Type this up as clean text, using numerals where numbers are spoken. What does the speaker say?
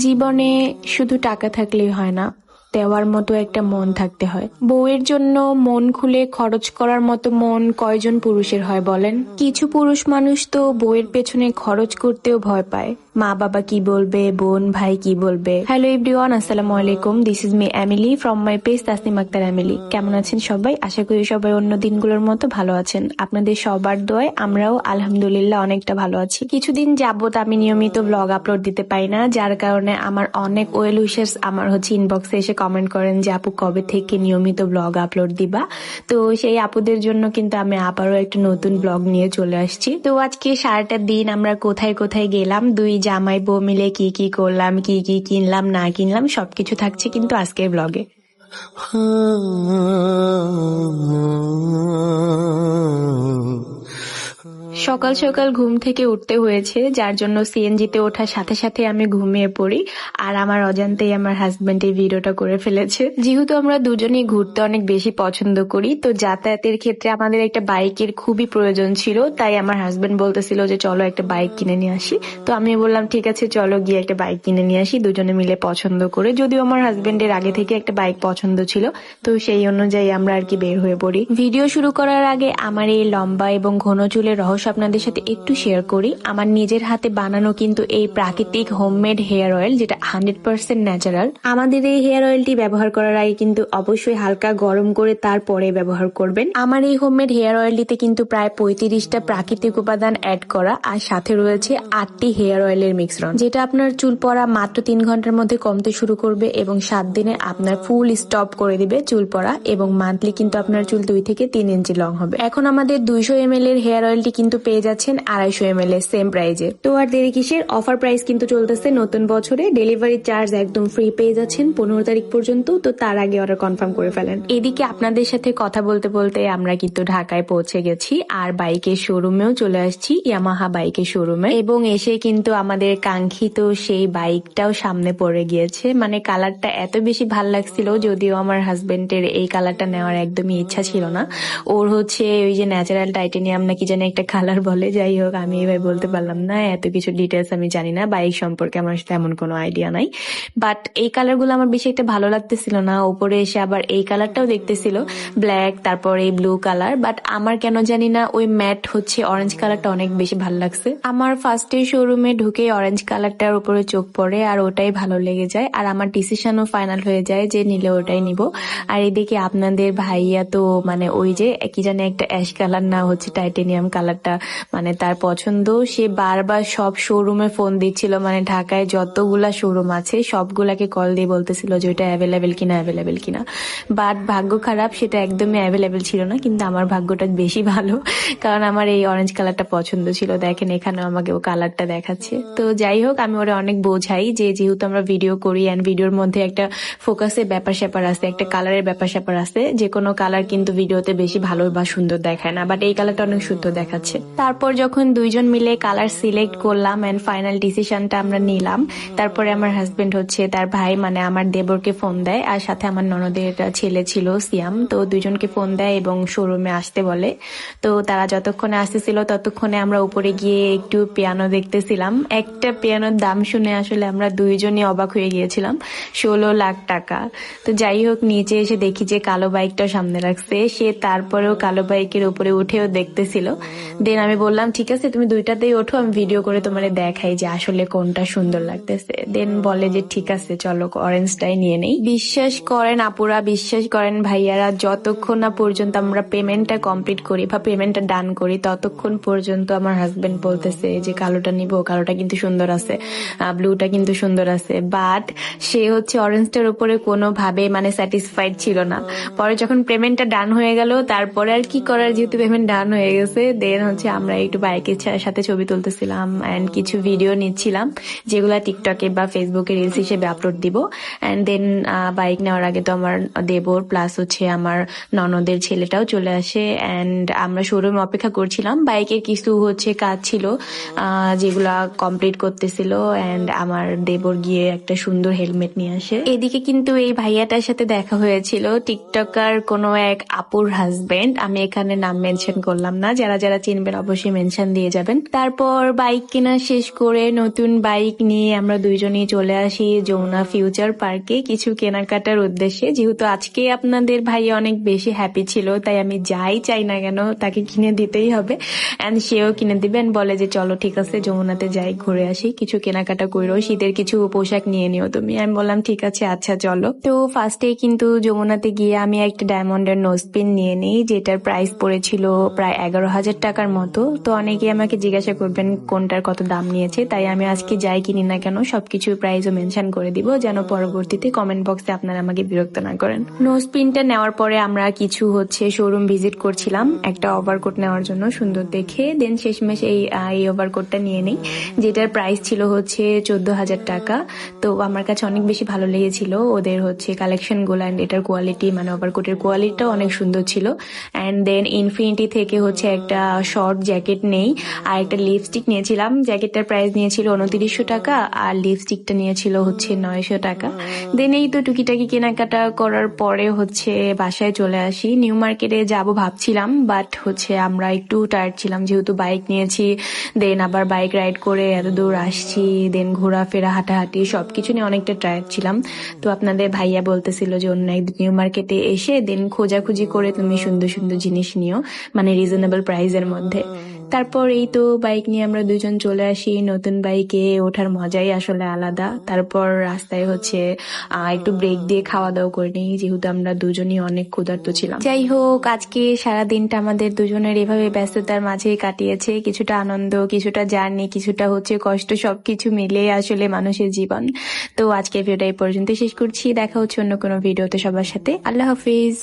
জীবনে শুধু টাকা থাকলেই হয় না, দেওয়ার মতো একটা মন থাকতে হয়। বউয়ের জন্য মন খুলে খরচ করার মতো মন কয়জন পুরুষের হয় বলেন? কিছু পুরুষ মানুষ তো বউয়ের পেছনে খরচ করতেও ভয় পায়। মা বাবা কি বলবে, বোন ভাই কি বলবে। হ্যালো এভরিওয়ান, আসসালামু আলাইকুম। This is me Emily from my page Tasnim Akter Emily. কেমন আছেন সবাই? আশা করি সবাই অন্য দিনগুলোর মতো ভালো আছেন। আপনাদের সবার দোয়ায় আমরাও আলহামদুলিল্লাহ অনেকটা ভালো আছি। কিছুদিন যাবত আমি নিয়মিত ব্লগ আপলোড দিতে পারি না, যার কারণে আমার অনেক ওয়েল উইশার্স আমার ইনবক্সে এসে কমেন্ট করেন যে আপু কবে থেকে নিয়মিত ব্লগ আপলোড দিবা। তো সেই আপুদের জন্য কিন্তু আমি আবারও একটা নতুন ব্লগ নিয়ে চলে আসছি। তো আজকে সারাটা দিন আমরা কোথায় কোথায় গেলাম, দুই জামাই বউ মিলে কি কি করলাম, কি কি কিনলাম না কিনলাম, সবকিছু থাকছে কিন্তু আজকের ব্লগে। সকাল সকাল ঘুম থেকে উঠতে হয়েছে, যার জন্য সিএনজিতে ওঠার সাথে সাথে আমি ঘুমিয়ে পড়ি। আর আমার অজান্তেই আমার হাজবেন্ড এই ভিডিওটা করে ফেলেছে। যেহেতু আমরা দুজনেই ঘুরতে অনেক বেশি পছন্দ করি, তো যাতায়াতের ক্ষেত্রে আমাদের একটা বাইকের খুবই প্রয়োজন ছিল। তাই আমার হাজবেন্ড বলতেছিল যে চলো একটা বাইক কিনে নিয়ে আসি। তো আমি বললাম ঠিক আছে চলো গিয়ে একটা বাইক কিনে নিয়ে আসি, দুজনে মিলে পছন্দ করে। যদিও আমার হাজবেন্ডের আগে থেকে একটা বাইক পছন্দ ছিল, তো সেই অনুযায়ী আমরা আর কি বের হয়ে পড়ি। ভিডিও শুরু করার আগে আমার এই লম্বা এবং ঘন চুলের রহস্য আপনাদের সাথে একটু শেয়ার করি। আমার নিজের হাতে বানানো কিন্তু এই প্রাকৃতিক হোমমেড হেয়ার অয়েল, যেটা 100% ন্যাচারাল। আমাদের এই হেয়ার অয়েলটি ব্যবহার করার আগে কিন্তু অবশ্যই হালকা গরম করে তারপরে ব্যবহার করবেন। আমার এই হোমমেড হেয়ার অয়েলটিতে কিন্তু প্রায় 35টা প্রাকৃতিক উপাদান অ্যাড করা, আর সাথে রয়েছে 8টি হেয়ার অয়েলের মিশ্রণ, যেটা আপনার চুল পড়া মাত্র 3 ঘন্টার মধ্যে কমতে শুরু করবে এবং 7 দিনে আপনার ফুল স্টপ করে দিবে চুল পড়া, এবং মান্থলি কিন্তু আপনার চুল 2 থেকে 3 ইঞ্চি লং হবে। এখন আমাদের 200 ml এর হেয়ার অয়েলটি কিন্তু পেয়ে যাচ্ছেন 250 ml এর সেম প্রাইজে। তো আর দেরি কিসের, অফার প্রাইস কিন্তু চলতেছে নতুন বছরে। ডেলিভারি চার্জ একদম ফ্রি পেয়ে যাচ্ছেন 15 তারিখ পর্যন্ত। তো তার আগে অর্ডার কনফার্ম করে ফেলেন। এদিকে আপনাদের সাথে কথা বলতে বলতে আমরা কিন্তু ঢাকায় পৌঁছে গেছি, আর বাইকের শোরুমেও চলে আসছি, ইয়ামাহা বাইকের শোরুমে। এবং এসে কিন্তু আমাদের কাঙ্ক্ষিত সেই বাইকটাও সামনে পড়ে গিয়েছে। মানে কালারটা এত বেশি ভাল লাগছিল, যদিও আমার হাজবেন্ডের এই কালারটা নেওয়ার একদমই ইচ্ছা ছিল না। ওর ওই যে ন্যাচারাল টাইটেনিয়াম নাকি জানি একটা কালার বলে, যাই হোক আমি এবার বলতে পারলাম না, এত কিছু ডিটেলস আমি জানি না, বাইক সম্পর্কে আমার তেমন কোনো আইডিয়া নাই। বাট এই কালারগুলো আমার বেশি একটা ভালো লাগতেছিল না। উপরে এসে আবার এই কালারটাও দেখতেছিল, ব্ল্যাক, তারপর এই ব্লু কালার। বাট আমার কেন জানি না ওই ম্যাট অরেঞ্জ কালারটা অনেক বেশি ভালো লাগছে। আমার ফার্স্টে শোরুমে ঢুকে অরেঞ্জ কালারটার উপরে চোখ পড়ে, আর ওটাই ভালো লেগে যায়, আর আমার ডিসিশনও ফাইনাল হয়ে যায় যে নিলে ওটাই নিব। আর এদিকে আপনাদের ভাইয়া তো মানে ওই যে কি জানে একটা অ্যাশ কালার না টাইটেনিয়াম কালারটা মানে তার পছন্দ। সে বারবার সব শোরুমে ফোন দিচ্ছিল, মানে ঢাকায় যতগুলা শোরুম আছে সবগুলাকে কল দিয়ে বলতেছিল যে ওটা অ্যাভেলেবেল কিনা। বাট ভাগ্য খারাপ, সেটা একদমই অ্যাভেলেবেল ছিল না। কিন্তু আমার ভাগ্যটা বেশি ভালো, কারণ আমার এই অরেঞ্জ কালারটা পছন্দ ছিল। দেখেন এখানে আমাকে ও কালারটা দেখাচ্ছে। তো যাই হোক, আমি ওরা অনেক বোঝাই যে যেহেতু আমরা ভিডিও করি, অ্যান্ড ভিডিওর মধ্যে একটা ফোকাসের ব্যাপার স্যাপার আছে, একটা কালারের ব্যাপার স্যাপার আছে। যে কোনো কালার কিন্তু ভিডিওতে বেশি ভালো বা সুন্দর দেখায় না, বাট এই কালারটা অনেক সুন্দর দেখাচ্ছে। তারপর যখন দুইজন মিলে কালার সিলেক্ট করলাম এন্ড ফাইনাল ডিসিশনটা আমরা নিলাম, তারপরে আমার হাজবেন্ড তার ভাই মানে আমার দেবরকে ফোন দেয়, আর সাথে আমার ননদের ছেলে ছিল সিয়াম। তো দুইজনকে ফোন দেয় এবং শোরুমে আসতে বলে। তো তারা যতক্ষণে আসতেছিল ততক্ষণে আমরা উপরে গিয়ে একটু পিয়ানো দেখতেছিলাম। একটা পিয়ানোর দাম শুনে আসলে আমরা দুইজনই অবাক হয়ে গিয়েছিলাম, 16 লাখ টাকা। তো যাই হোক, নিচে এসে দেখি যে কালো বাইকটা সামনে রাখছে। সে তারপরেও কালো বাইকের উপরে উঠেও দেখতেছিল। দেন আমি বললাম ঠিক আছে তুমি দুইটাতেই ওঠো, আমি ভিডিও করে তোমার দেখাই যে আসলে কোনটা সুন্দর লাগতেছে। দেন বলে যে ঠিক আছে চলো অরেঞ্জটাই নিয়ে নেই। বিশ্বাস করেন আপুরা, বিশ্বাস করেন ভাইয়ারা, যতক্ষণ না পর্যন্ত আমরা পেমেন্টটা কমপ্লিট করি বা পেমেন্টটা ডান করি ততক্ষণ পর্যন্ত আমার হাজবেন্ড বলতেছে যে কালোটা নিবো, কালোটা কিন্তু সুন্দর আছে, ব্লুটা কিন্তু সুন্দর আছে। বাট সে অরেঞ্জটার উপরে কোনোভাবে মানে স্যাটিসফাইড ছিল না। পরে যখন পেমেন্টটা ডান হয়ে গেল, তারপরে আর কি করার, যেহেতু পেমেন্ট ডান হয়ে গেছে, দেন আমরা একটু বাইকের সাথে ছবি তুলতেছিলাম এন্ড কিছু ভিডিও নিচ্ছিলাম, যেগুলা টিকটকে বা ফেসবুকে রিলস হিসেবে আপলোড দিব। এন্ড দেন বাইক নেওয়ার আগে তো আমার দেবর প্লাস আমার ননদের ছেলেটাও চলে আসে, এন্ড আমরা শোরুমে অপেক্ষা করছিলাম। বাইকের কিছু কাজ ছিল যেগুলা কমপ্লিট করতেছিল, এন্ড আমার দেবর গিয়ে একটা সুন্দর হেলমেট নিয়ে আসে। এদিকে কিন্তু এই ভাইয়াটার সাথে দেখা হয়েছিল, টিকটকার কোনো এক আপুর হাজবেন্ড। আমি এখানে নাম মেনশন করলাম না, যারা যারা চিনবেন কিনবেন অবশ্যই মেনশন দিয়ে যাবেন। তারপর বাইক কেনা শেষ করে নতুন বাইক নিয়ে আমরা দুইজনই চলে আসি যমুনা ফিউচার পার্কে কিছু কেনাকাটার উদ্দেশ্যে। যেহেতু আজকে আপনাদের ভাই অনেক বেশি হ্যাপি ছিল, তাই আমি যাই চাই না কেন তাকে কিনে দিতেই হবে, এন্ড সেও কিনে দিবেন। বলে যে চলো ঠিক আছে যমুনাতে যাই, ঘুরে আসি, কিছু কেনাকাটা করো, শীতের কিছু পোশাক নিয়ে নিও তুমি। আমি বললাম ঠিক আছে আচ্ছা চলো। তো ফার্স্টে কিন্তু যমুনাতে গিয়ে আমি একটা ডায়মন্ডের নোজপিন নিয়ে নিই, যেটার প্রাইস পড়েছিল প্রায় 11,000 টাকার মতো। তো অনেকে আমাকে জিজ্ঞাসা করবেন কোনটার কত দাম নিয়েছে, তাই আমি আজকে যাই কিনি না কেন সবকিছু প্রাইসও মেনশন করে দিব, যেন পরবর্তীতে কমেন্ট বক্সে আপনারা আমাকে বিরক্ত না করেন। নোজপিনটা নেওয়ার পরে আমরা কিছু শোরুম ভিজিট করছিলাম একটা ওভারকোট নেওয়ার জন্য সুন্দর দেখে। দেন শেষমেশ এই ওভারকোটটা নিয়ে নেই, যেটার প্রাইস ছিল 14,000 টাকা। তো আমার কাছে অনেক বেশি ভালো লেগেছিল ওদের কালেকশন গুলো, অ্যান্ড এটার কোয়ালিটি, মানে ওভারকোটের কোয়ালিটিটাও অনেক সুন্দর ছিল। অ্যান্ড দেন ইনফিনিটি থেকে একটা শর্ট জ্যাকেট নেই আর একটা লিপস্টিক নিয়েছিলাম। জ্যাকেটটার প্রাইস নিয়েছিল 2900 টাকা আর লিপস্টিকটা নিয়েছিল 900 টাকা। দেন এই তো টুকিটাকি কেনাকাটা করার পরে বাসায় চলে আসি। নিউ মার্কেটে যাব ভাবছিলাম, বাট আমরা একটু টায়ার্ড ছিলাম যেহেতু বাইক নিয়েছি, দেন আবার বাইক রাইড করে এত দূর আসছি, দেন ঘোরাফেরা হাঁটাহাঁটি সবকিছু নিয়ে অনেকটা টায়ার্ড ছিলাম। তো আপনাদের ভাইয়া বলতেছিল যে অন্য একদিন নিউ মার্কেটে এসে দেন খোঁজাখুঁজি করে তুমি সুন্দর সুন্দর জিনিস নিও, মানে রিজনেবল প্রাইসের মধ্যে। তারপর এই তো বাইক নিয়ে আমরা দুজন চলে আসি। নতুন বাইকে ওঠার মজাই আসলে আলাদা। তারপর রাস্তায় একটু ব্রেক দিয়ে খাওয়া দাওয়া করে নিই, যেহেতু আমরা দুজনই অনেক ক্ষুধার্ত ছিলাম। যাই হোক, আজকে সারা দিনটা আমাদের দুজনের এভাবে ব্যস্ততার মাঝে কাটিয়েছে, কিছুটা আনন্দ, কিছুটা জার্নি, কিছুটা কষ্ট, সবকিছু মিলে আসলে মানুষের জীবন। তো আজকের ভিডিওটা এই পর্যন্ত শেষ করছি, দেখা হচ্ছে অন্য কোনো ভিডিওতে সবার সাথে। আল্লাহ হাফিজ।